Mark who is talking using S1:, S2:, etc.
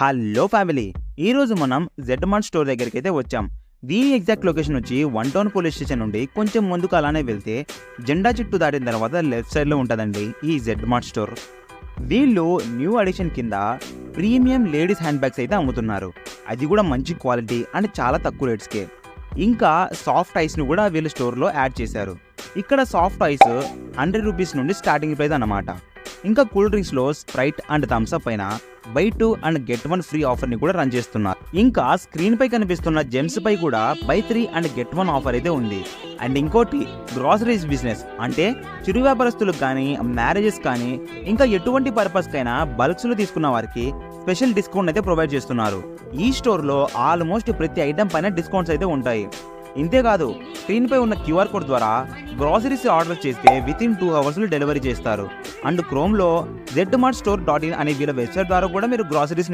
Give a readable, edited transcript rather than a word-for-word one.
S1: Hello family, ఈరోజు మనం Z mart store దగ్గరికి అయితే వచ్చాం. దీని ఎగ్జాక్ట్ లొకేషన్ వచ్చి వన్ టౌన్ పోలీస్ స్టేషన్ నుండి కొంచెం ముందుకు అలానే వెళ్తే జెండా చుట్టూ దాటిన తర్వాత లెఫ్ట్ సైడ్లో ఉంటుందండి ఈ జెడ్ మార్ట్ స్టోర్. వీళ్ళు న్యూ అడిషన్ కింద ప్రీమియం లేడీస్ హ్యాండ్ బ్యాగ్స్ అయితే అమ్ముతున్నారు. అది కూడా మంచి క్వాలిటీ అండ్ చాలా తక్కువ రేట్స్కే. ఇంకా సాఫ్ట్ ఐస్ను కూడా వీళ్ళు స్టోర్లో యాడ్ చేశారు. ఇక్కడ సాఫ్ట్ ఐస్ 100 రూపీస్ నుండి స్టార్టింగ్ ప్రైస్ అన్నమాట. ఇంకా కూల్ డ్రింక్స్లో స్ప్రైట్ అండ్ థమ్స్ అప్ పైన బై 2 అండ్ గెట్ 1 ఫ్రీ ఆఫర్ని కూడా రన్ చేస్తున్నారు. ఇంకా స్క్రీన్ పై కనిపిస్తున్న జెమ్స్ పై కూడా బై 3 అండ్ గెట్ 1 ఆఫర్ అయితే ఉంది. అండ్ ఇంకోటి గ్రాసరీస్ బిజినెస్ అంటే చిరు వ్యాపారస్తులకు కానీ మ్యారేజెస్ కానీ ఇంకా ఎటువంటి పర్పస్కైనా బల్క్స్లో తీసుకున్న వారికి స్పెషల్ డిస్కౌంట్ అయితే ప్రొవైడ్ చేస్తున్నారు. ఈ స్టోర్లో ఆల్మోస్ట్ ప్రతి ఐటమ్ పైన డిస్కౌంట్స్ అయితే ఉంటాయి. ఇంతేకాదు, స్క్రీన్పై ఉన్న క్యూఆర్ కోడ్ ద్వారా గ్రాసరీస్ ఆర్డర్ చేస్తే వితిన్ 2 అవర్స్లో డెలివరీ చేస్తారు. అండ్ క్రోమ్లో zmartstore.in అనే వీళ్ళ వెబ్సైట్ ద్వారా కూడా మీరు గ్రాసరీస్